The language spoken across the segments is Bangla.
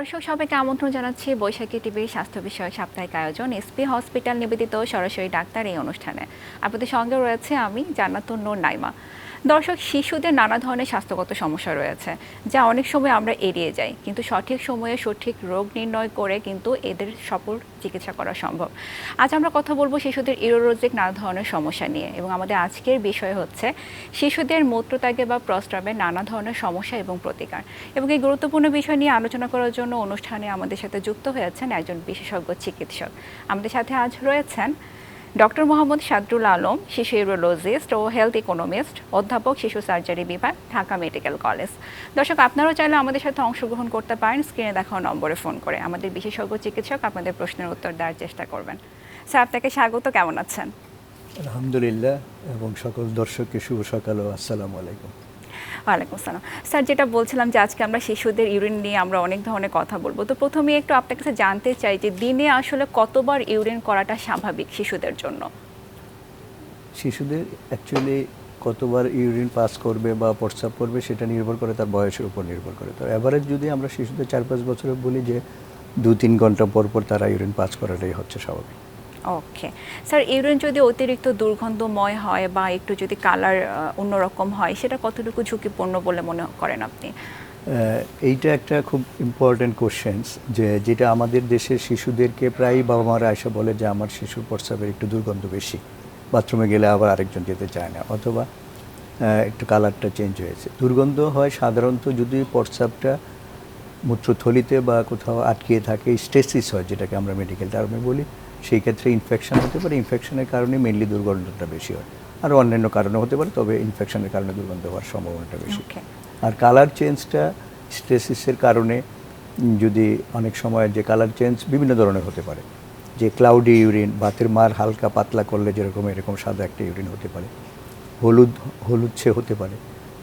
দর্শক সবাইকে আমন্ত্রণ জানাচ্ছি বৈশাখী টিভির স্বাস্থ্য বিষয়ক সাপ্তাহিক আয়োজন এসপি হসপিটাল নিবেদিত সরাসরি ডাক্তার এই অনুষ্ঠানে আপনাদের সঙ্গে রয়েছে আমি জান্নাতুন নূর নাইমা। দর্শক, শিশুদের নানা ধরনের স্বাস্থ্যগত সমস্যা রয়েছে যা অনেক সময় আমরা এড়িয়ে যাই, কিন্তু সঠিক সময়ে সঠিক রোগ নির্ণয় করে কিন্তু এদের সফল চিকিৎসা করা সম্ভব। আজ আমরা কথা বলবো শিশুদের ইউরোলজিক নানা ধরনের সমস্যা নিয়ে, এবং আমাদের আজকের বিষয় হচ্ছে শিশুদের মূত্রত্যাগে বা প্রস্রাবে নানা ধরনের সমস্যা এবং প্রতিকার। এবং এই গুরুত্বপূর্ণ বিষয় নিয়ে আলোচনা করার জন্য অনুষ্ঠানে আমাদের সাথে যুক্ত হয়েছেন একজন বিশেষজ্ঞ চিকিৎসক। আমাদের সাথে আজ রয়েছেন ডক্টর মোহাম্মদ সাদরুল আলম, শিশু ইউরোলজিস্ট ও হেলথ ইকোনমিস্ট, অধ্যাপক শিশু সার্জারি বিভাগ, ঢাকা মেডিকেল কলেজ। দর্শক, আপনারাও চাইলে আমাদের সাথে অংশগ্রহণ করতে পারেন স্ক্রিনে দেখানো নম্বরে ফোন করে। আমাদের বিশেষজ্ঞ চিকিৎসক আপনাদের প্রশ্নের উত্তর দেওয়ার চেষ্টা করবেন। স্যার, আপনাকে স্বাগত। কেমন আছেন? আলহামদুলিল্লাহ, এবং সকল দর্শককে শুভ সকাল ও আসসালামু আলাইকুম। ওয়ালাইকুম আসসালাম। স্যার, যেটা বলছিলাম যে আজকে আমরা শিশুদের ইউরিন নিয়ে আমরা অনেক ধরনের কথা বলবো, তো প্রথমে একটু আপনার কাছে জানতে চাই যে দিনে আসলে কতবার ইউরিন করাটা স্বাভাবিক শিশুদের জন্য? শিশুদের অ্যাকচুয়ালি কতবার ইউরিন পাস করবে বা প্রস্রাব করবে সেটা নির্ভর করে তার বয়সের উপর নির্ভর করে। তো অ্যাভারেজ যদি আমরা শিশুদের 4-5 বছরে বলি যে 2-3 ঘন্টা পর পর তারা ইউরিন পাস করাটাই হচ্ছে স্বাভাবিক। ওকে স্যার, ইউরিন যদি অতিরিক্ত দুর্গন্ধময় হয় বা একটু যদি কালার অন্যরকম হয়, সেটা কতটুকু ঝুঁকিপূর্ণ বলে মনে করেন আপনি? এইটা একটা খুব ইম্পর্ট্যান্ট কোশ্চেন্স, যেটা আমাদের দেশের শিশুদেরকে প্রায়ই বাবা মারা এসে বলে যে আমার শিশুর প্রস্রাবের একটু দুর্গন্ধ বেশি, বাথরুমে গেলে আবার আরেকজন যেতে চায় না, অথবা একটু কালারটা চেঞ্জ হয়েছে। দুর্গন্ধ হয় সাধারণত যদি প্রস্রাবটা মূত্রথলিতে বা কোথাও আটকিয়ে থাকে, স্টেসিস হয় যেটাকে আমরা মেডিকেল টার্মে বলি, সেই ক্ষেত্রে ইনফেকশন হতে পারে। ইনফেকশনের কারণে মেনলি দুর্গন্ধটা বেশি হয়, আর অন্যান্য কারণে হতে পারে, তবে ইনফেকশনের কারণে দুর্গন্ধ হওয়ার সম্ভাবনাটা বেশি। আর কালার চেঞ্জটা স্টেসিসের কারণে যদি অনেক সময় যে কালার চেঞ্জ বিভিন্ন ধরনের হতে পারে, যে ক্লাউডি ইউরিন, বাতের মার হালকা পাতলা করলে যেরকম এরকম সাদা একটা ইউরিন হতে পারে, হলুদছে হতে পারে,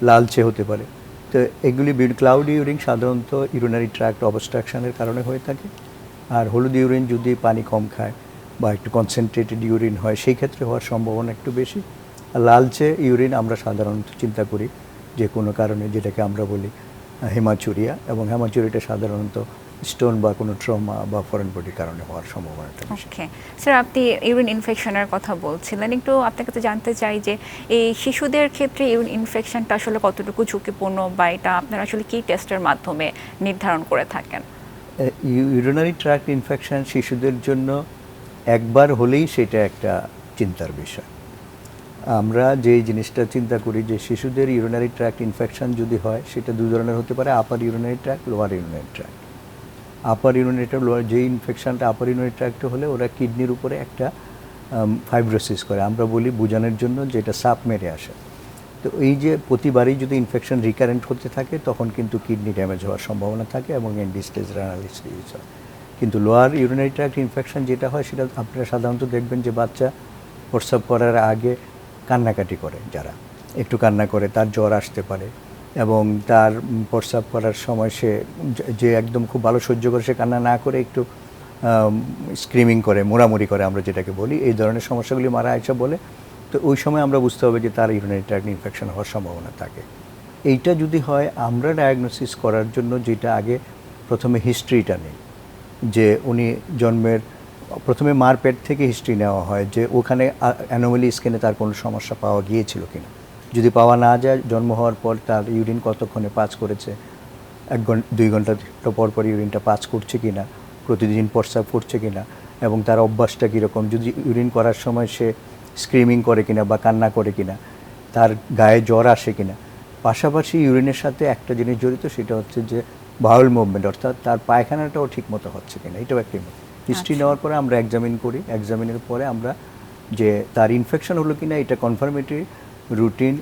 লালচে হতে পারে। তো এগুলি ক্লাউডি ইউরিন সাধারণত ইউরিনারি ট্র্যাক্ট অবস্ট্রাকশনের কারণে হয়ে থাকে। আর হলুদ ইউরিন যদি পানি কম খায় বা একটু কনসেন্ট্রেটেড ইউরিন হয়, সেই ক্ষেত্রে হওয়ার সম্ভাবনা একটু বেশি। আর লালচে ইউরিন আমরা সাধারণত চিন্তা করি যে কোনো কারণে, যেটাকে আমরা বলি হেমাচুরিয়া, এবং হেমাচুরিটা সাধারণত স্টোন বা কোনো ট্রমা বা ফরেন বডির কারণে হওয়ার সম্ভাবনাটা বেশি। ওকে স্যার, আপনি ইউরিন ইনফেকশনের কথা বলছিলেন, একটু আপনার কাছে জানতে চাই যে এই শিশুদের ক্ষেত্রে ইউরিন ইনফেকশনটা আসলে কতটুকু ঝুঁকিপূর্ণ, বা এটা আপনারা আসলে কী টেস্টের মাধ্যমে নির্ধারণ করে থাকেন? ইউরিনারি ট্র্যাক্ট ইনফেকশন শিশুদের জন্য একবার হলেই সেটা একটা চিন্তার বিষয়। আমরা যেই জিনিসটা চিন্তা করি যে শিশুদের ইউরিনারি ট্র্যাক্ট ইনফেকশন যদি হয়, সেটা দুই ধরনের হতে পারে, upper urinary tract, lower urinary tract. Upper urinary tract, lower, যে ইনফেকশনটা আপার ইউরিনারি ট্র্যাক্টে হলে ওরা কিডনির উপরে একটা ফাইব্রোসিস করে, আমরা বলি বোঝানোর জন্য, যেটা সাপ মেরে আসে। তো এই যে প্রতিবারই যদি ইনফেকশন রিকারেন্ট হতে থাকে, তখন কিন্তু কিডনি ড্যামেজ হওয়ার সম্ভাবনা থাকে এবং এন্ড স্টেজ রেনাল ডিজিজ হয়। কিন্তু লোয়ার ইউরিনারি ট্র্যাক্ট ইনফেকশন যেটা হয়, সেটা আপনারা সাধারণত দেখবেন যে বাচ্চা প্রস্রাব করার আগে কান্নাকাটি করে, যারা একটু কান্না করে তার জ্বর আসতে পারে, এবং তার প্রস্রাব করার সময় সে যে একদম খুব ভালো সহ্য করে সে কান্না না করে একটু স্ক্রিমিং করে, মোড়ামুড়ি করে আমরা যেটাকে বলি, এই ধরনের সমস্যাগুলি মারা আয়সা বলে। তো ওই সময় আমরা বুঝতে হবে যে তার ইউরিনারি ট্র্যাক্ট ইনফেকশন হওয়ার সম্ভাবনা থাকে। এইটা যদি হয়, আমরা ডায়াগনোসিস করার জন্য যেটা আগে প্রথমে হিস্ট্রিটা নেই, যে উনি জন্মের প্রথমে মার পেট থেকে হিস্ট্রি নেওয়া হয় যে ওখানে অ্যানোমালি স্কিনে তার কোনো সমস্যা পাওয়া গিয়েছিল কিনা। যদি পাওয়া না যায়, জন্ম হওয়ার পর তার ইউরিন কতক্ষণে পাস করেছে, 1-2 ঘন্টা পর পর ইউরিনটা পাস করছে কিনা, প্রতিদিন প্রস্রাব করছে কিনা, এবং তার অভ্যাসটা কীরকম, যদি ইউরিন করার সময় সে স্ক্রিমিং করে কিনা বা কান্না করে কিনা, তার গায়ে জ্বর আসে কিনা। পাশাপাশি ইউরিনের সাথে একটা জিনিস জড়িত, সেটা হচ্ছে যে বাউল মুভমেন্ট, অর্থাৎ তার পায়খানাটাও ঠিক মতো হচ্ছে কিনা, এটাও একটা হিস্ট্রি নেওয়ার পরে আমরা এক্সামিন করি। এক্সামিনের পরে আমরা যে তার ইনফেকশন হলো কিনা এটা confirmatory routine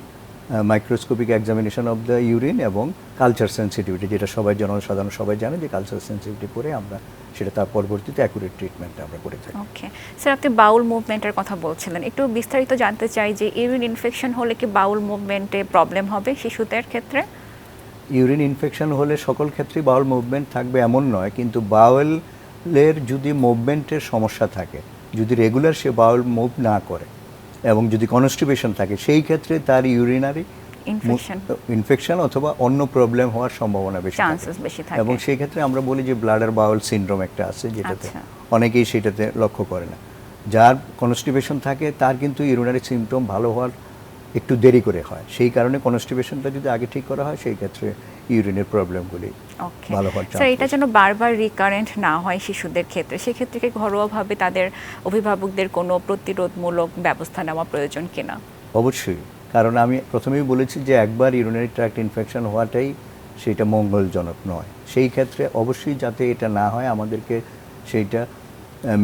microscopic examination of the urine এবং কালচার সেন্সিটিভিটি, যেটা সবাই জনসাধারণ সবাই জানে যে কালচার সেন্সিটিভিটি করে আমরা সেটা তার পরবর্তীতে অ্যাকুরেট ট্রিটমেন্ট আমরা করে থাকি। ওকে স্যার, আপনি বাউল মুভমেন্টের কথা বলছিলেন, একটু বিস্তারিত জানতে চাই যে ইউরিন ইনফেকশন হলে কি বাউল মুভমেন্টে প্রবলেম হবে শিশুদের ক্ষেত্রে? ইউরিন ইনফেকশন হলে সকল ক্ষেত্রেই বাউল মুভমেন্ট থাকবে এমন নয়, কিন্তু বাউলের যদি মুভমেন্টের সমস্যা থাকে, যদি রেগুলার সে বাউল মুভ না করে এবং যদি কনস্টিপেশন থাকে, সেই ক্ষেত্রে তার ইউরিনারি ইনফেকশন অথবা অন্য প্রবলেম হওয়ার সম্ভাবনা বেশি থাকে। চান্সেস বেশি থাকে। এবং সেই ক্ষেত্রে আমরা বলি যে ব্লাডার বাউল সিনড্রোম একটা আছে, যেটাতে আচ্ছা। অনেকেই সেটাতে লক্ষ্য করে না। যার কনস্টিপেশন থাকে তার কিন্তু ইউরিনারি সিমটম ভালো হওয়ার একটু দেরি করে হয়। সেই কারণে কনস্টিপেশনটা যদি আগে ঠিক করা হয়, সেই ক্ষেত্রে ইউরিনের প্রবলেমগুলি ওকে ভালো হওয়ার স্যার, চান্স। এটা যেন বারবার রিকারেন্ট না হয় শিশুদের ক্ষেত্রে, সেক্ষেত্রে কি ঘরোয়াভাবে তাদের অভিভাবকদের কোনো প্রতিরোধমূলক ব্যবস্থা নেওয়া প্রয়োজন কিনা? অবশ্যই, কারণ আমি প্রথমেই বলেছি যে একবার ইউরিনারি ট্র্যাক্ট ইনফেকশন হওয়াটাই সেটা মঙ্গলজনক নয়। সেই ক্ষেত্রে অবশ্যই যাতে এটা না হয়, আমাদেরকে সেইটা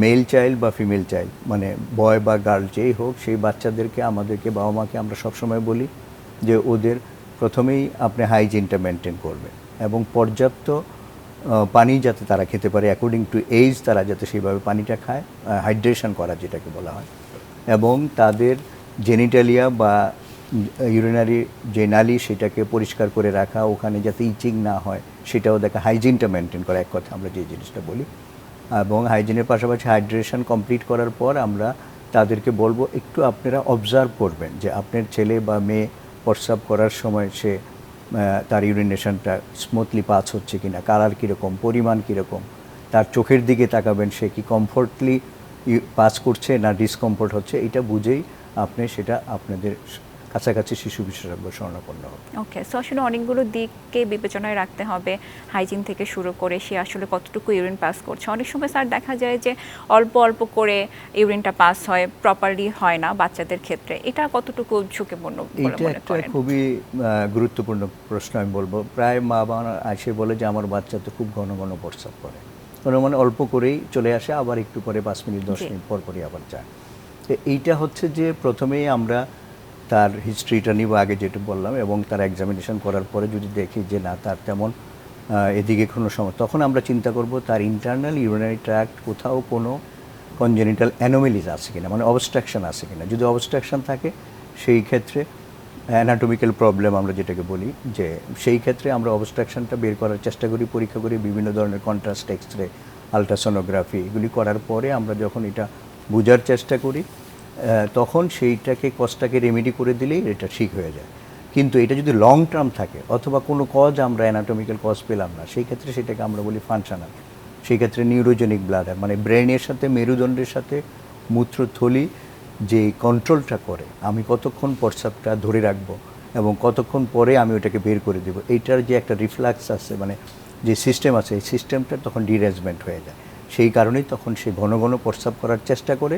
মেল চাইল্ড বা ফিমেল চাইল্ড, মানে বয় বা গার্ল যেই হোক, সেই বাচ্চাদেরকে আমাদেরকে বাবা মাকে আমরা সবসময় বলি যে ওদের প্রথমেই আপনি হাইজিনটা মেনটেন করবেন এবং পর্যাপ্ত পানি যাতে তারা খেতে পারে, অ্যাকর্ডিং টু এজ তারা যাতে সেইভাবে পানিটা খায়, হাইড্রেশন করা যেটাকে বলা হয়। এবং তাদের জেনিটালিয়া বা ইউরিনারি যে নালী সেটাকে পরিষ্কার করে রাখা, ওখানে যাতে ইচিং না হয় সেটাও দেখা, হাইজিনটা মেনটেন করা, এক কথা আমরা যে জিনিসটা বলি। এবং হাইজিনের পাশাপাশি হাইড্রেশন কমপ্লিট করার পর আমরা তাদেরকে বলবো একটু আপনারা অবজার্ভ করবেন যে আপনার ছেলে বা মেয়ে প্রস্রাব করার সময় সে তার ইউরিনেশনটা স্মুথলি পাস হচ্ছে কিনা, কালার কীরকম, পরিমাণ কীরকম, তার চোখের দিকে তাকাবেন সে কি কমফোর্টলি পাস করছে না ডিসকমফোর্ট হচ্ছে, এটা বুঝেই আপনি সেটা আপনাদের কাছাকাছি শিশু বিশেষজ্ঞ শরণাপন্ন হবে। ওকে, সো আসলে অনেকগুলো দিককে বিবেচনায় রাখতে হবে, হাইজিন থেকে শুরু করে সে আসলে কতটুকু ইউরিন পাস করছে। অনেক সময় স্যার দেখা যায় যে অল্প অল্প করে ইউরিনটা পাস হয়, প্রপারলি হয় না বাচ্চাদের ক্ষেত্রে, এটা কতটুকু ঝুঁকিপূর্ণ বলে এটা মনে একটা করেন? খুবই গুরুত্বপূর্ণ প্রশ্ন আমি বলবো। প্রায় মা বাবা এসে বলে যে আমার বাচ্চা তো খুব ঘন ঘন প্রস্রাব করে, মানে অল্প করেই চলে আসে, আবার একটু পরে 5 মিনিট 10 মিনিট পর পরই আবার যায়। তো এইটা হচ্ছে যে প্রথমেই আমরা তার হিস্ট্রিটা নিব, আগে যেটা বললাম, এবং তার এক্সামিনেশন করার পরে যদি দেখি যে না তার তেমন এদিকে কোনো সময়, তখন আমরা চিন্তা করব তার ইন্টারনাল ইউরিনারি ট্র্যাক্ট কোথাও কোনো কনজেনিটাল অ্যানোমেলিজ আছে কিনা, মানে অবস্ট্রাকশন আছে কিনা। যদি অবস্ট্রাকশন থাকে সেই ক্ষেত্রে অ্যানাটমিক্যাল প্রবলেম আমরা যেটাকে বলি, যে সেই ক্ষেত্রে আমরা অবস্ট্রাকশনটা বের করার চেষ্টা করি, পরীক্ষা করি বিভিন্ন ধরনের কন্ট্রাস্ট এক্সরে, আলট্রাসোনোগ্রাফি, এগুলি করার পরে আমরা যখন এটা বোঝার চেষ্টা করি তখন সেইটাকে কজটাকে রেমেডি করে দিলেই এটা ঠিক হয়ে যায়। কিন্তু এটা যদি লং টার্ম থাকে অথবা কোনো কজ আমরা অ্যানাটমিক্যাল কজ পেলাম না, সেই ক্ষেত্রে সেটাকে আমরা বলি ফাংশনাল। সেই ক্ষেত্রে নিউরোজেনিক ব্লাডার, মানে ব্রেনের সাথে মেরুদণ্ডের সাথে মূত্রথলি যে কন্ট্রোলটা করে, আমি কতক্ষণ প্রস্রাবটা ধরে রাখবো এবং কতক্ষণ পরে আমি ওটাকে বের করে দেবো, এইটার যে একটা রিফ্লাক্স আছে, মানে যে সিস্টেম আছে, এই সিস্টেমটা তখন ডিরেজমেন্ট হয়ে যায়। সেই কারণেই তখন সে ঘন ঘন প্রস্রাব করার চেষ্টা করে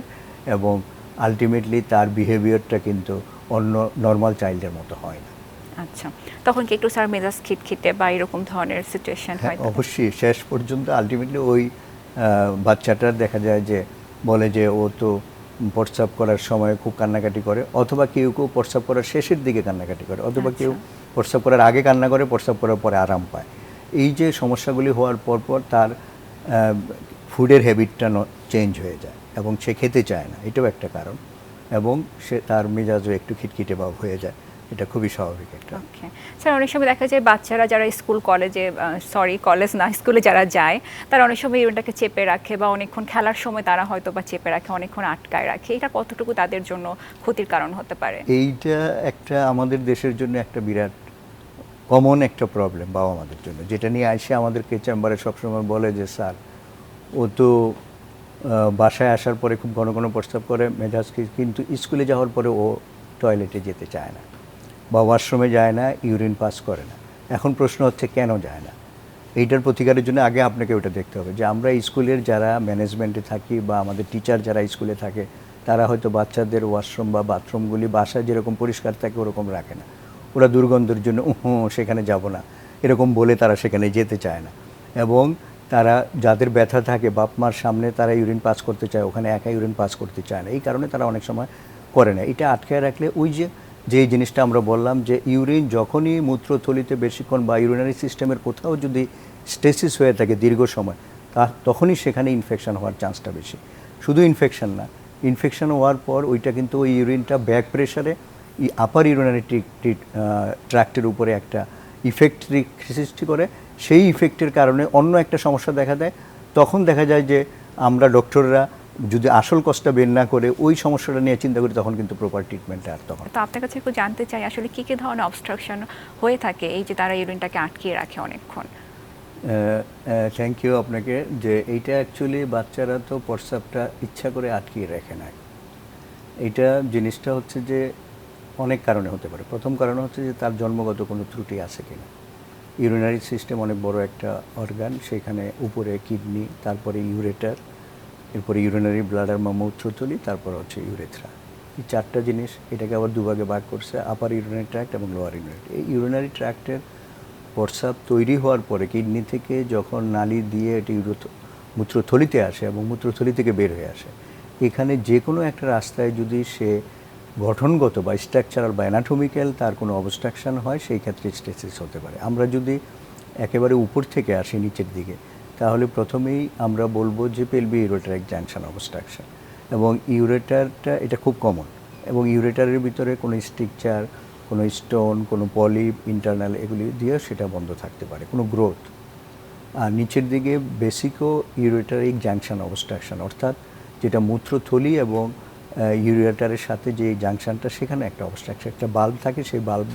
এবং আলটিমেটলি তার বিহেভিয়ারটা কিন্তু অন্য নর্মাল চাইল্ডের মতো হয় না। আচ্ছা, তখন কি একটু স্যার মেজাজ খিটখিটে বা এরকম ধরনের সিচুয়েশন হয়? অবশ্যই শেষ পর্যন্ত আলটিমেটলি ওই বাচ্চাটার দেখা যায় যে বলে যে ও তো প্রস্রাব করার সময় খুব কান্নাকাটি করে, অথবা কেউ কেউ প্রস্রাব করার শেষের দিকে কান্নাকাটি করে, অথবা কেউ প্রস্রাব করার আগে কান্না করে, প্রস্রাব করার পরে আরাম পায়। এই যে সমস্যাগুলি হওয়ার পর তার ফুডের হ্যাবিটটা চেঞ্জ হয়ে যায় এবং সে খেতে চায় না, এটাও একটা কারণ। এবং সে তার মেজাজও একটু খিটখিটে ভাব হয়ে যায়, এটা খুবই স্বাভাবিক একটা। ওকে স্যার, অনেক সময় দেখা যায় বাচ্চারা যারা স্কুল কলেজে, কলেজ না স্কুলে যারা যায়, তারা অনেক সময় ইউরিনটাকে চেপে রাখে বা অনেকক্ষণ খেলার সময় তারা হয়তো বা চেপে রাখে, অনেকক্ষণ আটকায় রাখে, এটা কতটুকু তাদের জন্য ক্ষতির কারণ হতে পারে? এইটা একটা আমাদের দেশের জন্য একটা বিরাট কমন একটা প্রবলেম বাবা মাদের জন্য, যেটা নিয়ে আসে আমাদেরকে চেম্বারে সবসময় বলে যে স্যার ও তো বাসায় আসার পরে খুব ঘন ঘন প্রস্রাব করে মেজাজ, কিন্তু স্কুলে যাওয়ার পরে ও টয়লেটে যেতে চায় না বা ওয়াশরুমে যায় না, ইউরিন পাস করে না। এখন প্রশ্ন হচ্ছে কেন যায় না? এইটার প্রতিকারের জন্য আগে আপনাকে ওটা দেখতে হবে যে আমরা স্কুলের যারা ম্যানেজমেন্টে থাকি বা আমাদের টিচার যারা স্কুলে থাকে, তারা হয়তো বাচ্চাদের ওয়াশরুম বা বাথরুমগুলি বাসায় যেরকম পরিষ্কার থাকে ওরকম রাখে না। ওরা দুর্গন্ধের জন্য সেখানে যাব না এরকম বলে তারা সেখানে যেতে চায় না। এবং তারা যাদের ব্যথা থাকে বাপ মার সামনে তারা ইউরিন পাস করতে চায়, ওখানে একা ইউরিন পাস করতে চায় না, এই কারণে তারা অনেক সময় করে না। এটা আটকায় রাখলে ওই যে জিনিসটা আমরা বললাম যে ইউরিন যখনই মূত্রথলিতে বেশিক্ষণ বা ইউরিনারি সিস্টেমের কোথাও যদি স্টেসিস হয়ে থাকে দীর্ঘ সময়, তখনই সেখানে ইনফেকশন হওয়ার চান্সটা বেশি। শুধু ইনফেকশন না, ইনফেকশন হওয়ার পর ওইটা কিন্তু ওই ইউরিনটা ব্যাক প্রেশারে আপার ইউরিনারি ট্র্যাক্টের উপরে একটা ইফেক্ট সৃষ্টি করে। সেই ইফেক্টের কারণে অন্য একটা সমস্যা দেখা দেয়। তখন দেখা যায় যে আমরা ডক্টররা যদি আসল কষ্টটা বের না করে ওই সমস্যাটা নিয়ে চিন্তা করি তখন কিন্তু প্রপার ট্রিটমেন্ট আর তখন। তো আপনার কাছে একটু জানতে চাই আসলে কি কি ধরনের অবস্ট্রাকশন হয়ে থাকে এই যে তারা ইউরিনটাকে আটকিয়ে রাখে অনেকক্ষণ? থ্যাংক ইউ আপনাকে। যে এইটা অ্যাকচুয়ালি বাচ্চারা তো প্রস্রাবটা ইচ্ছা করে আটকিয়ে রাখে না। এইটা জিনিসটা হচ্ছে যে অনেক কারণে হতে পারে। প্রথম কারণ হচ্ছে যে তার জন্মগত কোনো ত্রুটি আছে কিনা। ইউরিনারি সিস্টেম অনেক বড় একটা অর্গান, সেখানে উপরে কিডনি, তারপরে ইউরেটার, এরপরে ইউরিনারি ব্লাডার বা মূত্রথলি, তারপর হচ্ছে ইউরেথ্রা। এই চারটা জিনিস, এটাকে আবার দুভাগে ভাগ করছে, আপার ইউরিনারি ট্র্যাক্ট এবং লোয়ার ইউরিনারি। এই ইউরিনারি ট্র্যাক্টের প্রস্রাব তৈরি হওয়ার পরে কিডনি থেকে যখন নালি দিয়ে এটি মূত্রথলিতে আসে এবং মূত্রথলি থেকে বের হয়ে আসে, এখানে যে কোনো একটা রাস্তায় যদি সে গঠনগত বা স্ট্রাকচারাল বা অ্যানাটমিক্যাল তার কোনো অবস্ট্রাকশন হয়, সেই ক্ষেত্রে স্টেসিস হতে পারে। আমরা যদি একেবারে উপর থেকে আসি নিচের দিকে, তাহলে প্রথমেই আমরা বলবো যে পেলভি ইউরেটার জাংশন অবস্ট্রাকশন। এবং ইউরেটারটা এটা খুব কমন, এবং ইউরেটারের ভিতরে কোনো স্ট্রাকচার, কোনো স্টোন, কোনো পলিপ, ইন্টারনাল, এগুলি দিয়ে সেটা বন্ধ থাকতে পারে, কোনো গ্রোথ। আর নিচের দিকে বেসিকও ইউরেটারিক জাংশন অবস্ট্রাকশন, অর্থাৎ যেটা মূত্রথলি এবং ইউরেটারের সাথে যে জাংশনটা, সেখানে একটা অবস্ট্রাকশন, একটা বাল্ব থাকে, সেই বাল্ব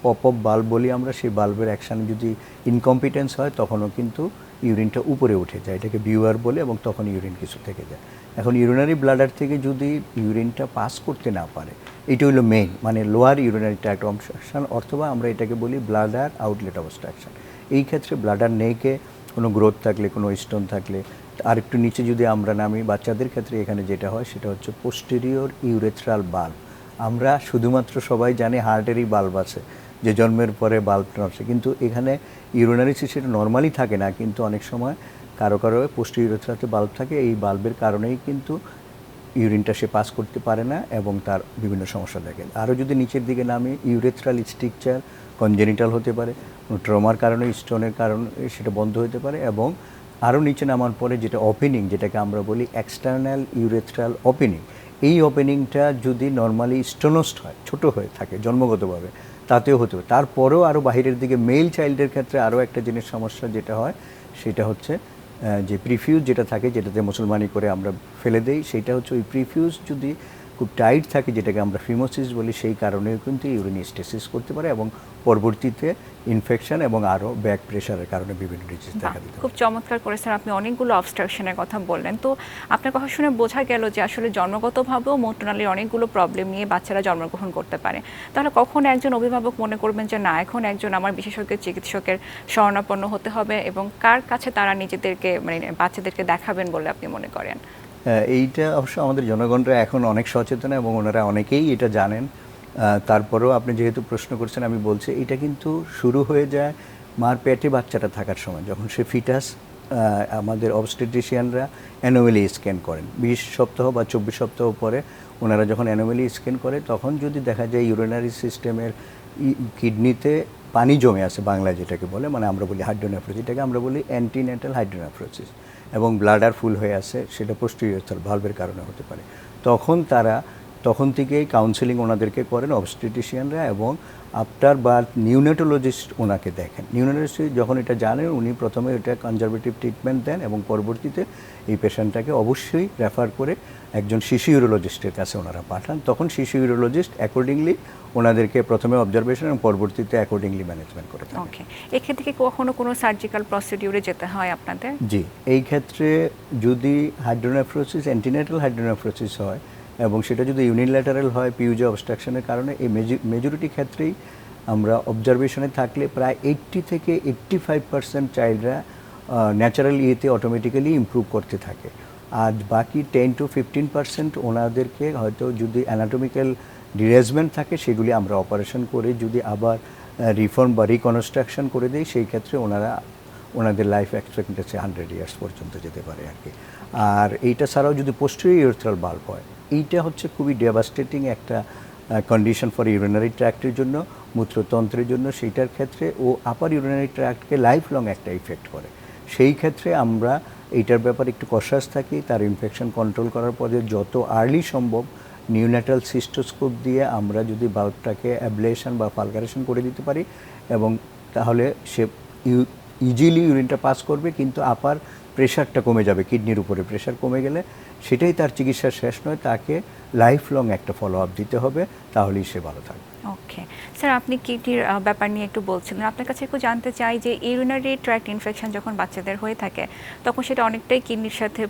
পপ আপ বাল্ব বলি আমরা, সেই বাল্বের অ্যাকশানে যদি ইনকম্পিটেন্স হয় তখনও কিন্তু ইউরিনটা উপরে উঠে যায়, এটাকে বিউয়ার বলে, এবং তখন ইউরিন কিছু থেকে যায়। এখন ইউরিনারি ব্লাডার থেকে যদি ইউরিনটা পাস করতে না পারে, এটা হলো মেইন, মানে লোয়ার ইউরিনারি ট্র্যাক্ট অবস্ট্রাকশন, অথবা আমরা এটাকে বলি ব্লাডার আউটলেট অবস্ট্রাকশন। এই ক্ষেত্রে ব্লাডার নেইকে কোনো গ্রোথ থাকলে, কোনো স্টোন থাকলে, আর একটু নিচে যদি আমরা নামি, বাচ্চাদের ক্ষেত্রে এখানে যেটা হয় সেটা হচ্ছে পোস্টেরিয়র ইউরেথ্রাল বাল্ব। আমরা শুধুমাত্র সবাই জানি হার্টেরই বাল্ব আছে, যে জন্মের পরে বাল্বটা আছে, কিন্তু এখানে ইউরিনারি সিস্টেম নর্মালি থাকে না, কিন্তু অনেক সময় কারো কারো পোস্টেরিয়র ইউরেথ্রাতে বাল্ব থাকে। এই বাল্বের কারণেই কিন্তু ইউরিনটা সে পাস করতে পারে না এবং তার বিভিন্ন সমস্যা থাকে। আরও যদি নিচের দিকে নামি, ইউরেথ্রাল স্ট্রাকচার কনজেনিটাল হতে পারে, ট্রমার কারণে, স্টোনের কারণে সেটা বন্ধ হতে পারে। এবং আরও নিচে নামার পরে যেটা ওপেনিং, যেটাকে আমরা বলি এক্সটার্নাল ইউরেথ্রাল ওপেনিং, এই ওপেনিংটা যদি নর্মালি স্টোনস্ট হয়, ছোট হয়ে থাকে জন্মগতভাবে, তাতেও হতে পারে। তারপরেও আরও বাহিরের দিকে মেল চাইল্ডের ক্ষেত্রে আরও একটা জিনিস সমস্যা যেটা হয়, সেটা হচ্ছে যে প্রিফিউজ যেটা থাকে, যেটাতে মুসলমানি করে আমরা ফেলে দেই, সেটা হচ্ছে ওই প্রিফিউজ যদি খুব টাইট থাকে, যেটাকে আমরা ফিমোসিস বলি, সেই কারণেও কিন্তু ইউরিন স্টেসিস করতে পারে, এবং পরবর্তীতে ইনফেকশন এবং আরও ব্যাক প্রেশারের কারণে বিভিন্ন ডিজিজ দেখা দিতে পারে। খুব চমৎকার করে স্যার আপনি অনেকগুলো অবস্ট্রাকশনের কথা বললেন। তো আপনার কথা শুনে বোঝা গেল যে আসলে জন্মগতভাবেও মূত্রনালীর অনেকগুলো প্রবলেম নিয়ে বাচ্চারা জন্মগ্রহণ করতে পারে। তাহলে কখন একজন অভিভাবক মনে করবেন যে না, এখন একজন আমার বিশেষজ্ঞ চিকিৎসকের শরণাপন্ন হতে হবে, এবং কার কাছে তারা নিজেদেরকে, মানে বাচ্চাদেরকে দেখাবেন বলে আপনি মনে করেন? এইটা অবশ্য আমাদের জনগণরা এখন অনেক সচেতন এবং ওনারা অনেকেই এটা জানেন। তারপরেও আপনি যেহেতু প্রশ্ন করছেন, আমি বলছি এটা কিন্তু শুরু হয়ে যায় মার পেটে বাচ্চাটা থাকার সময়, যখন সে ফিটাস। আমাদের অবস্টেট্রিশিয়ানরা অ্যানোমেলি স্ক্যান করেন 20 সপ্তাহ বা 24 সপ্তাহ পরে। ওনারা যখন অ্যানোমেলি স্ক্যান করে, তখন যদি দেখা যায় ইউরিনারি সিস্টেমের কিডনিতে পানি জমে আছে, বাংলায় যেটাকে বলে, মানে আমরা বলি হাইড্রোনেফ্রোসিস, এটাকে আমরা বলি অ্যান্টিনেটাল হাইড্রোনেফ্রোসিস, এবং ব্লাডার ফুল হয়ে আছে, সেটা পোস্টেরিয়র ভালভের কারণে হতে পারে। তখন থেকেই কাউন্সেলিং ওনাদেরকে করেন অবস্টেট্রিশিয়ানরা, এবং আফটার বার্থ নিউনেটোলজিস্ট ওনাকে দেখেন। নিউনেটোলজিস্ট যখন এটা জানেন, উনি প্রথমে এটা কনজারভেটিভ ট্রিটমেন্ট দেন, এবং পরবর্তীতে এই পেশেন্টটাকে অবশ্যই রেফার করে একজন শিশু ইউরোলজিস্টের কাছে ওনারা পাঠান। তখন শিশু ইউরোলজিস্ট অ্যাকর্ডিংলি ওনাদেরকে প্রথমে অবজারভেশন এবং পরবর্তীতে অ্যাকর্ডিংলি ম্যানেজমেন্ট করে থাকেন। ওকে, এক্ষেত্রে কি কখনো কোনো সার্জিক্যাল প্রসিডিউরে যেতে হয় আপনাদের? জি, এই ক্ষেত্রে যদি হাইড্রোনেফ্রোসিস, অ্যান্টিনেটাল হাইড্রোনেফ্রোসিস হয়, এবং সেটা যদি ইউনিল্যাটারাল হয় পিউজে অবস্ট্রাকশনের কারণে, এই মেজরিটি ক্ষেত্রেই আমরা অবজারভেশনে থাকলে প্রায় 80 থেকে 85% চাইল্ডরা ন্যাচারাল ইয়েতে অটোমেটিক্যালি ইমপ্রুভ করতে থাকে। আর বাকি 10 to 15% ওনাদেরকে হয়তো যদি অ্যানাটমিক্যাল ডিরেজমেন্ট থাকে, সেগুলি আমরা অপারেশন করে যদি আবার রিফর্ম বা রিকনস্ট্রাকশন করে দিই, সেই ক্ষেত্রে ওনাদের লাইফ এক্সপেক্টেন্সি 100 ইয়ার্স পর্যন্ত যেতে পারে আর কি। আর এইটা ছাড়াও যদি পোস্টেরিয়র ইউরেথ্রাল বাল্ব হয়, এইটা হচ্ছে খুবই ডেভাস্টেটিং একটা কন্ডিশন ফর ইউরিনারি ট্র্যাক্টের জন্য, মূত্রতন্ত্রের জন্য। সেইটার ক্ষেত্রে ও আপার ইউরিনারি ট্র্যাক্টকে লাইফ লং একটা ইফেক্ট করে। সেই ক্ষেত্রে আমরা এইটার ব্যাপারে একটু কশাস থাকি। তার ইনফেকশন কন্ট্রোল করার পরে যত আর্লি সম্ভব নিউন্যাটাল সিস্টোস্কোপ দিয়ে আমরা যদি বাল্বটাকে অ্যাবলেশন বা পালকারেশন করে দিতে পারি, এবং তাহলে সে ইজিলি ইউরিনটা পাস করবে, কিন্তু আপার প্রেশারটা কমে যাবে, কিডনির উপরে প্রেশার কমে গেলে সেটাই তার চিকিৎসা শেষ নয়, তাকে লাইফ লং একটা ফলো আপ দিতে হবে, তাহলেই সে ভালো থাকবে। ওকে স্যার, আপনি কিডনির ব্যাপার নিয়ে একটু বলছিলেন, আপনার কাছে একটু জানতে চাই যে ইউরিনারি ট্র্যাক্ট ইনফেকশন যখন বাচ্চাদের হয়ে থাকে তখন সেটা অনেকটাই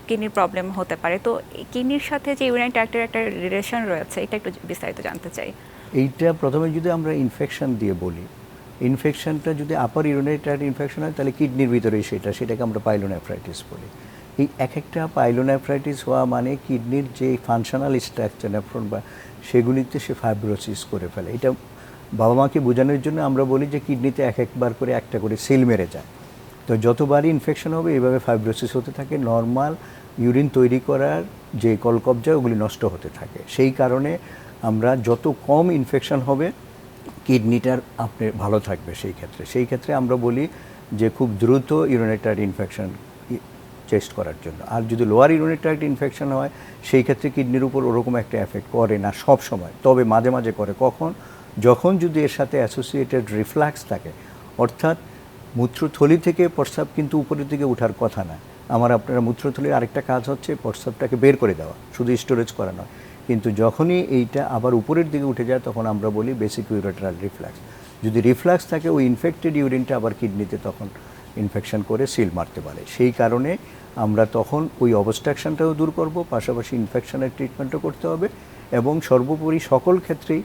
কিডনির প্রবলেম হতে পারে, তো কিডনির সাথে যে ইউরিনারি ট্র্যাক্টের একটা রিলেশন রয়েছে এটা একটু বিস্তারিত জানতে চাই। এইটা প্রথমে যদি আমরা ইনফেকশন দিয়ে বলি, ইনফেকশনটা যদি আপার ইউরিনারি ট্র্যাক্ট ইনফেকশন হয় তাহলে কিডনির ভিতরেই সেটাকে আমরা পাইলোনেফ্রাইটিস বলি। এই এক একটা পাইলোনেফ্রাইটিস হওয়া মানে কিডনির যে ফাংশনাল স্ট্রাকচার নেফ্রন বা সেগুলিতে সে ফাইব্রোসিস করে ফেলে। এটা বাবা মাকে বোঝানোর জন্য আমরা বলি যে কিডনিতে একবার করে একটা করে সেল মেরে যায়, তো যতবারই ইনফেকশন হবে এইভাবে ফাইব্রোসিস হতে থাকে, নর্মাল ইউরিন তৈরি করার যে কলকবজা ওগুলি নষ্ট হতে থাকে। সেই কারণে আমরা যত কম ইনফেকশন হবে কিডনিটার আপনার ভালো থাকবে। সেই ক্ষেত্রে আমরা বলি যে খুব দ্রুত ইউরিনারি ট্র্যাক্ট ইনফেকশন টেস্ট করার জন্য। আর যদি লোয়ার ইউরিনারি ট্র্যাক্ট ইনফেকশন হয় সেই ক্ষেত্রে কিডনির উপর ওরকম একটা এফেক্ট করে না সব সময়, তবে মাঝে মাঝে করে। কখন? যখন যদি এর সাথে অ্যাসোসিয়েটেড রিফ্লাক্স থাকে, অর্থাৎ মূত্রথলি থেকে প্রস্রাব কিন্তু উপরের দিকে ওঠার কথা না। আপনারা মূত্রথলির আরেকটা কাজ হচ্ছে প্রস্রাবটাকে বের করে দেওয়া, শুধু স্টোরেজ করা নয়। কিন্তু যখনই এইটা আবার উপরের দিকে উঠে যায় তখন আমরা বলি বেসিক ইউরেট্রাল রিফ্লাক্স। যদি রিফ্লাক্স থাকে ওই ইনফেক্টেড ইউরিনটা আবার কিডনিতে তখন ইনফেকশন করে সিল মারতে পারে। সেই কারণে আমরা তখন ওই অবস্ট্রাকশনটাও দূর করব, পাশাপাশি ইনফেকশনের ট্রিটমেন্টও করতে হবে, এবং সর্বোপরি সকল ক্ষেত্রেই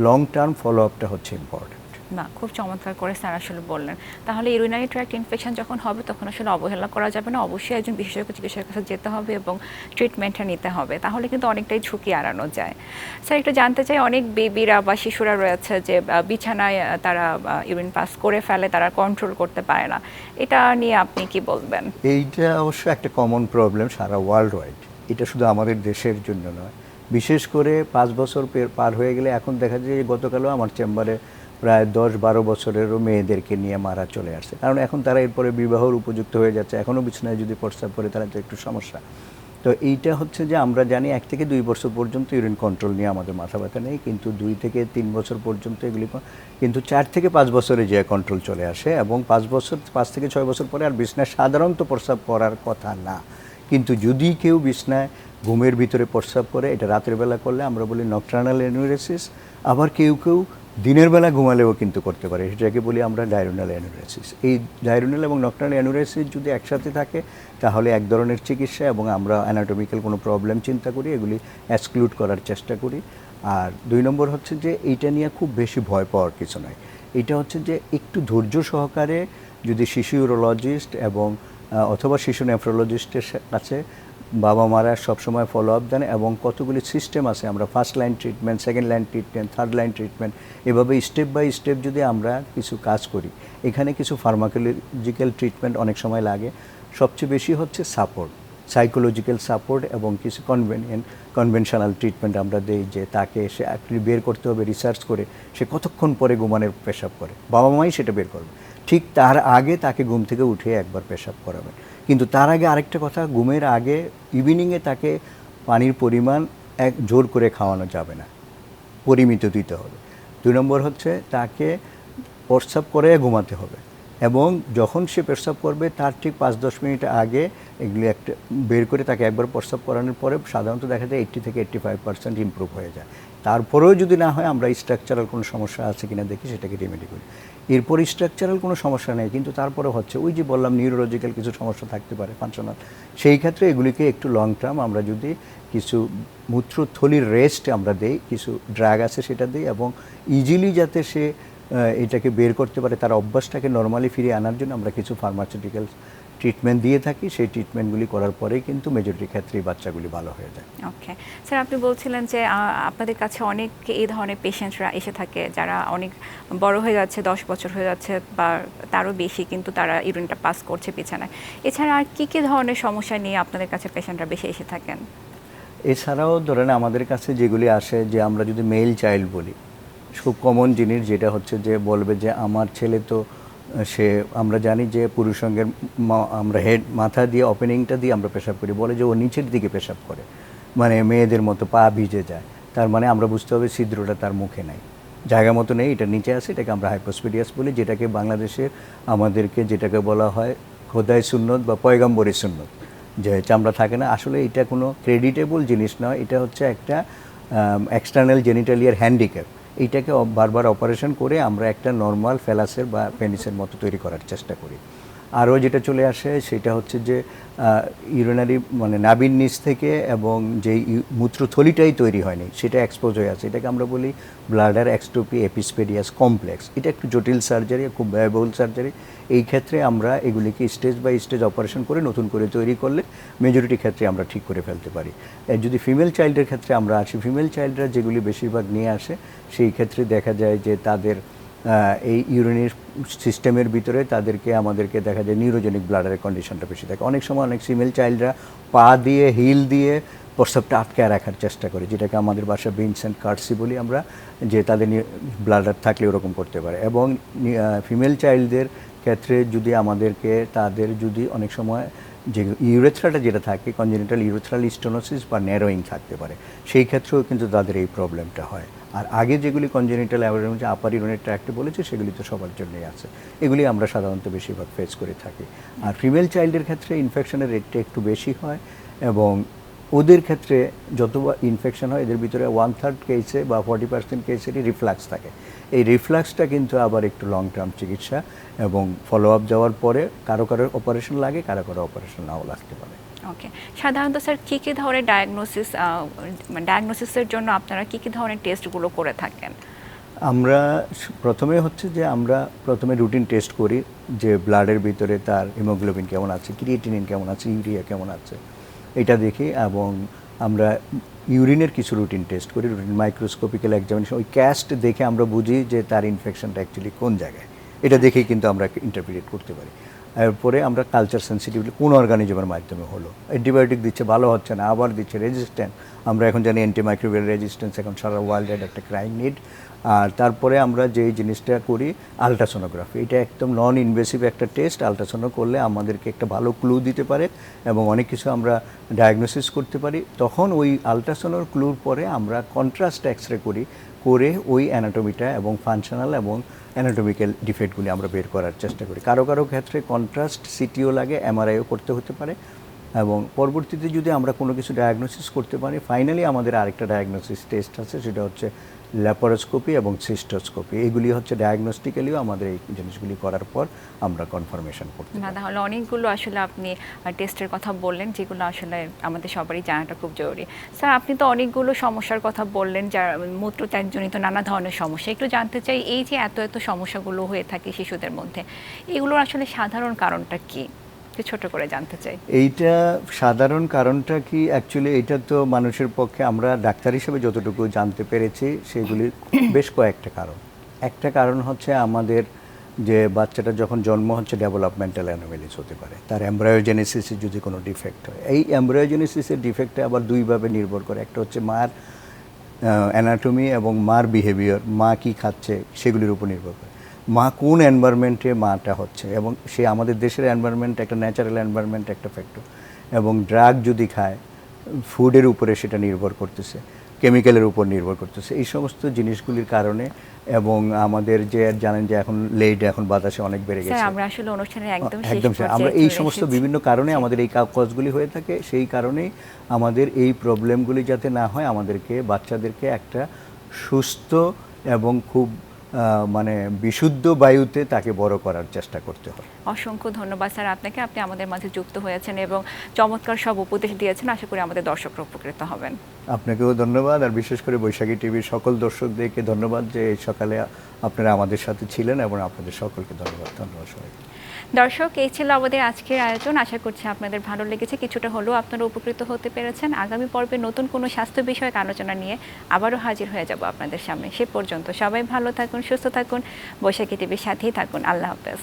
লং টার্ম ফলো আপটা হচ্ছে ইম্পর্টেন্ট। না, খুব চমৎকার করে স্যার আসলে বললেন। তাহলে ইউরিনারি ট্র্যাক্ট ইনফেকশন যখন হবে তখন আসলে অবহেলা করা যাবে না, অবশ্যই একজন বিশেষজ্ঞ চিকিৎসকের কাছে যেতে হবে এবং ট্রিটমেন্টটা নিতে হবে, তাহলে কিন্তু অনেকটাই ঝুঁকি এড়ানো যায়। স্যার একটু জানতে চাই, অনেক বেবিরা বা শিশুরা রয়েছে যে বিছানায় তারা ইউরিন পাস করে ফেলে, তারা কন্ট্রোল করতে পারে না, এটা নিয়ে আপনি কি বলবেন? এইটা অবশ্য একটা কমন প্রবলেম সারা ওয়ার্ল্ড ওয়াইড, এটা শুধু আমাদের দেশের জন্য নয়। বিশেষ করে 5 বছর পার হয়ে গেলে এখন দেখা যায় যে গতকালও আমার চেম্বারে প্রায় 10-12 বছরেরও মেয়েদেরকে নিয়ে মারা চলে আসছে, কারণ এখন তারা এরপরে বিবাহর উপযুক্ত হয়ে যাচ্ছে, এখনও বিছানায় যদি প্রস্রাব করে তারা তো একটু সমস্যা। তো এইটা হচ্ছে যে আমরা জানি 1 থেকে 2 বছর পর্যন্ত ইউরিন কন্ট্রোল নিয়ে আমাদের মাথা ব্যথা নেই, কিন্তু 2 থেকে 3 বছর পর্যন্ত এগুলি, কিন্তু 4 থেকে 5 বছরে যে কন্ট্রোল চলে আসে, এবং 5 থেকে 6 বছর পরে আর বিছনায় সাধারণত প্রস্রাব করার কথা না। কিন্তু যদি কেউ বিছনায় ঘুমের ভিতরে প্রস্রাব করে, এটা রাতের বেলা করলে আমরা বলি নকটার্নাল এনুরেসিস, আবার কেউ দিনের বেলা ঘুমালেও কিন্তু করতে পারে, সেটাকে বলি আমরা ডায়রোনাল এনুরেসিস। এই ডায়রোনাল এবং নকটার্নাল এনুরেসিস যদি একসাথে থাকে তাহলে এক ধরনের চিকিৎসা, এবং আমরা অ্যানাটমিক্যাল কোনো প্রবলেম চিন্তা করি, এগুলি এক্সক্লুড করার চেষ্টা করি। আর 2 নম্বর হচ্ছে যে এইটা নিয়ে খুব বেশি ভয় পাওয়ার কিছু নয়। এটা হচ্ছে যে একটু ধৈর্য সহকারে যদি শিশু ইউরোলজিস্ট এবং অথবা শিশু নেফ্রোলজিস্টের কাছে বাবা মারা সবসময় ফলো আপ দেন, এবং কতগুলি সিস্টেম আছে, আমরা first line treatment, second line treatment, third line treatment, এভাবে স্টেপ বাই স্টেপ যদি আমরা কিছু কাজ করি, এখানে কিছু ফার্মাকোলজিক্যাল ট্রিটমেন্ট অনেক সময় লাগে। সবচেয়ে বেশি হচ্ছে সাপোর্ট, সাইকোলজিক্যাল সাপোর্ট, এবং কিছু কনভেনশনাল ট্রিটমেন্ট আমরা দিই, যে তাকে সে অ্যাকচুয়ালি বের করতে হবে রিসার্চ করে সে কতক্ষণ পরে ঘুমানোর পেশাব করে, বাবা মাই সেটা বের করবে। ঠিক তার আগে তাকে ঘুম থেকে উঠে একবার পেশাব করাবেন, কিন্তু তার আগে আরেকটা কথা, ঘুমের আগে ইভিনিংয়ে তাকে পানির পরিমাণ জোর করে খাওয়ানো যাবে না, পরিমিত দিতে হবে। 2 নম্বর হচ্ছে তাকে প্রস্রাব করে ঘুমাতে হবে, এবং যখন সে প্রস্রাব করবে তার ঠিক 5-10 মিনিট আগে এগুলি একটা বের করে তাকে একবার প্রস্রাব করানোর পরে সাধারণত দেখা যায় 80 থেকে 85% ইমপ্রুভ হয়ে যায়। তারপরেও যদি না হয় আমরা স্ট্রাকচারাল কোনো সমস্যা আছে কিনা দেখি, সেটাকে রেমেডি করি। এরপর স্ট্রাকচারাল কোনো সমস্যা নেই, কিন্তু তারপরে হচ্ছে ওই যে বললাম নিউরোলজিক্যাল কিছু সমস্যা থাকতে পারে, ফাংশনাল, সেই ক্ষেত্রে এগুলিকে একটু লং টার্ম আমরা যদি কিছু মূত্রথলির রেস্ট আমরা দেই, কিছু ড্রাগ আছে সেটা দিই, এবং ইজিলি যাতে সে এটাকে বের করতে পারে, তার অভ্যাসটাকে নর্মালি ফিরিয়ে আনার জন্য আমরা কিছু ফার্মাসিউটিক্যাল ট্রিটমেন্ট দিয়ে থাকি। সেই ট্রিটমেন্টগুলি করার পরেই কিন্তু মেজরিটি ক্ষেত্রেই বাচ্চাগুলি ভালো হয়ে যায়। ওকে স্যার, আপনি বলছিলেন যে আপনাদের কাছে অনেক এই ধরনের পেশেন্টরা এসে থাকে যারা অনেক বড় হয়ে যাচ্ছে, 10 বছর হয়ে যাচ্ছে বা তারও বেশি, কিন্তু তারা ইউরিনটা পাস করছে বিছানায়। এছাড়া আর কী ধরনের সমস্যা নিয়ে আপনাদের কাছে পেশেন্টরা বেশি এসে থাকেন? এছাড়াও ধরেন আমাদের কাছে যেগুলি আসে, যে আমরা যদি মেল চাইল্ড বলি, খুব কমন জিনিস যেটা হচ্ছে যে বলবে যে আমার ছেলে তো সে, আমরা জানি যে পুরুষাঙ্গের আমরা মাথা দিয়ে ওপেনিংটা দিয়ে আমরা পেশাব করি, বলে যে ও নিচের দিকে পেশাব করে, মানে মেয়েদের মতো পা ভিজে যায়, তার মানে আমরা বুঝতে হবে ছিদ্রটা তার মুখে নাই, জায়গা মতো নেই, এটা নিচে আছে, এটাকে আমরা হাইপোস্পিডিয়াস বলি, যেটাকে বাংলাদেশের আমাদেরকে যেটাকে বলা হয় খোদাই সুন্নত বা পয়গাম্বরী সুন্নত, যে চামড়া থাকে না, আসলে এটা কোনো ক্রেডিটেবল জিনিস নয়। এটা হচ্ছে একটা এক্সটার্নাল জেনিটালিয়ার হ্যান্ডিক্যাপ। এইটাকে বারবার অপারেশন করে আমরা একটা নর্মাল ফেলাসের বা পেনিসের মতো তৈরি করার চেষ্টা করি। আরও যেটা চলে আসে সেটা হচ্ছে যে ইউরিনারি মানে নাভির নিচ থেকে এবং যে মূত্রথলিটাই তৈরি হয়নি সেটা এক্সপোজ হয়ে আছে, এটাকে আমরা বলি ব্লাডার এক্সটোপি এপিসপেডিয়াস কমপ্লেক্স। এটা একটু জটিল সার্জারি, খুব ব্যয়বহুল সার্জারি। এই ক্ষেত্রে আমরা এগুলিকে স্টেজ বাই স্টেজ অপারেশন করে নতুন করে তৈরি করলে মেজরিটি ক্ষেত্রে আমরা ঠিক করে ফেলতে পারি। যদি ফিমেল চাইল্ডের ক্ষেত্রে আমরা আসি, ফিমেল চাইল্ডরা যেগুলি বেশিরভাগ নিয়ে আসে সেই ক্ষেত্রে দেখা যায় যে তাদের এই ইউরিনারি সিস্টেমের ভিতরে আমাদেরকে দেখা যায় নিউরোজেনিক ব্লাডারের কন্ডিশনটা বেশি থাকে। অনেক সময় অনেক ফিমেল চাইল্ডরা পা দিয়ে হিল দিয়ে প্রস্রাবটা আটকায় রাখার চেষ্টা করে, যেটাকে আমাদের ভাষায় ভিনসেন্ট কার্সি বলি আমরা, যে তাদের ব্লাডার থাকলে ওরকম করতে পারে। এবং ফিমেল চাইল্ডদের ক্ষেত্রে যদি তাদের যদি অনেক সময় যে ইউরেথ্রাটা যেটা থাকে কনজেনিটাল ইউরেথ্রাল স্টেনোসিস বা ন্যারোয়িং থাকতে পারে, সেই ক্ষেত্রেও কিন্তু তাদের এই প্রবলেমটা হয়। আর আগে যেগুলি কনজেনিটাল অ্যাভারেজ আপার ইউরিনারি ট্র্যাক্টে বলেছে সেগুলি তো সবার জন্যই আছে, এগুলি আমরা সাধারণত বেশিরভাগ ফেস করে থাকি। আর ফিমেল চাইল্ডের ক্ষেত্রে ইনফেকশনের রেটটা একটু বেশি হয় এবং ওদের ক্ষেত্রে যতবার ইনফেকশন হয় এদের ভিতরে 1/3 কেসে বা 40% কেসেরই রিফ্লাক্স থাকে। এই রিফ্লাক্সটা কিন্তু আবার একটু লং টার্ম চিকিৎসা এবং ফলো আপ যাওয়ার পরে কারো অপারেশন লাগে, কারো অপারেশন নাও লাগতে পারে। ওকে, সাধারণত স্যার কী কী ধরনের ডায়াগনোসিসের জন্য আপনারা কী কী ধরনের টেস্টগুলো করে থাকেন? আমরা প্রথমে রুটিন টেস্ট করি, যে ব্লাডের ভিতরে তার হিমোগ্লোবিন কেমন আছে, ক্রিয়েটিনিন কেমন আছে, ইউরিয়া কেমন আছে, এটা দেখি। এবং আমরা ইউরিনের কিছু রুটিন টেস্ট করি, রুটিন মাইক্রোস্কোপিক্যাল এক্সামিনেশন, ওই ক্যাস্ট দেখে আমরা বুঝি যে তার ইনফেকশনটা অ্যাকচুয়ালি কোন জায়গায়, এটা দেখেই কিন্তু আমরা ইন্টারপ্রিটেট করতে পারি। এরপরে আমরা কালচার সেন্সিটিভিটি কোন অর্গানিজমের মাধ্যমে হলো, অ্যান্টিবায়োটিক দিচ্ছে ভালো হচ্ছে না, আবার দিচ্ছে রেজিস্ট্যান্ট, আমরা এখন জানি অ্যান্টিমাইক্রোবিয়াল রেজিস্ট্যান্স এখন সারা ওয়ার্ল্ডের একটা ক্রাইম নিড। আর তারপরে আমরা যেই জিনিসটা করি আলট্রাসোনোগ্রাফি, এটা একদম নন ইনভেসিভ একটা টেস্ট। আলট্রাসোনো করলে আমাদেরকে একটা ভালো ক্লু দিতে পারে এবং অনেক কিছু আমরা ডায়াগনোসিস করতে পারি। তখন ওই আলট্রাসোনোর ক্লুর পরে আমরা কন্ট্রাস্ট এক্সরে করে ওই অ্যানাটমিটা এবং ফাংশনাল এবং অ্যানাটমিক্যাল ডিফেক্টগুলি আমরা বের করার চেষ্টা করি। কারো ক্ষেত্রে কন্ট্রাস্ট সিটিও লাগে, এমআরআইও করতে হতে পারে। এবং পরবর্তীতে যদি আমরা কোনো কিছু ডায়াগনোসিস করতে পারি, ফাইনালি আমাদের আরেকটা ডায়াগনোসিস টেস্ট আছে, সেটা হচ্ছে ল্যাপারোস্কোপি এবং সিস্টোস্কোপি। এগুলি হচ্ছে ডায়াগনস্টিক্যালিও আমাদের এই জিনিসগুলি করার পর আমরা কনফার্মেশন করতে পারি। তাহলে অনেকগুলো আসলে আপনি টেস্টের কথা বললেন, যেগুলো আসলে আমাদের সবারই জানাটা খুব জরুরি। স্যার, আপনি তো অনেকগুলো সমস্যার কথা বললেন, যার মূত্রত্যাগজনিত নানা ধরনের সমস্যা। একটু জানতে চাই, এই যে এত সমস্যাগুলো হয়ে থাকে শিশুদের মধ্যে, এগুলোর আসলে সাধারণ কারণটা কি? ছোট করে জানতে চাই। এইটা সাধারণ কারণটা কি, অ্যাকচুয়ালি এটা তো মানুষের পক্ষে আমরা ডাক্তার হিসেবে যতটুকু জানতে পেরেছি সেগুলির বেশ কয়েকটা কারণ। একটা কারণ হচ্ছে আমাদের যে বাচ্চাটা যখন জন্ম হচ্ছে ডেভেলপমেন্টাল অ্যানোমেলিস হতে পারে, তার এমব্রায়োজেনেসিসে যদি কোনো ডিফেক্ট হয়। এই এমব্রায়োজেনেসিসের ডিফেক্টে আবার দুইভাবে নির্ভর করে, একটা হচ্ছে মার অ্যানাটমি এবং মার বিহেভিয়ার, মা কী খাচ্ছে সেগুলির উপর নির্ভর করে। মা কোন এনভায়রনমেন্টে মাটা হচ্ছে, এবং সে আমাদের দেশের এনভায়রনমেন্ট একটা ন্যাচারাল এনভায়রনমেন্ট একটা ফ্যাক্টর। এবং ড্রাগ যদি খায়, ফুডের উপরে সেটা নির্ভর করতেছে, কেমিক্যালের উপর নির্ভর করতেছে, এই সমস্ত জিনিসগুলির কারণে। এবং আমাদের যে জানেন যে এখন বাতাসে অনেক বেড়ে গেছে, আমরা আসলে অনুষ্ঠানের একদম আমরা এই সমস্ত বিভিন্ন কারণে আমাদের এই কাজগুলি হয়ে থাকে। সেই কারণেই আমাদের এই প্রবলেমগুলি যাতে না হয়, আমাদেরকে বাচ্চাদেরকে একটা সুস্থ এবং খুব মানে বিশুদ্ধ বায়ুতে তাকে বড় করার চেষ্টা করতে হয়। অসংখ্য ধন্যবাদ স্যার আপনাকে, আপনি আমাদের মাঝে যুক্ত হয়েছেন এবং চমৎকার সব উপদেশ দিয়েছেন। আশা করি আমাদের দর্শকরা উপকৃত হবেন। আপনাকেও ধন্যবাদ, আর বিশেষ করে বৈশাখী টিভির সকল দর্শকদেরকে ধন্যবাদ যে এই সকালে আপনারা আমাদের সাথে ছিলেন, এবং আপনাদের সকলকে ধন্যবাদ সবাইকে। দর্শক, এই ছিল আমাদের আজকের আয়োজন। আশা করছি আপনাদের ভালো লেগেছে, কিছুটা হলেও আপনারা উপকৃত হতে পেরেছেন। আগামী পর্বে নতুন কোনো স্বাস্থ্য বিষয়ক আলোচনা নিয়ে আবারও হাজির হয়ে যাব আপনাদের সামনে। সে পর্যন্ত সবাই ভালো থাকুন, সুস্থ থাকুন, বৈশাখী টিভির সাথেই থাকুন। আল্লাহ হাফেজ।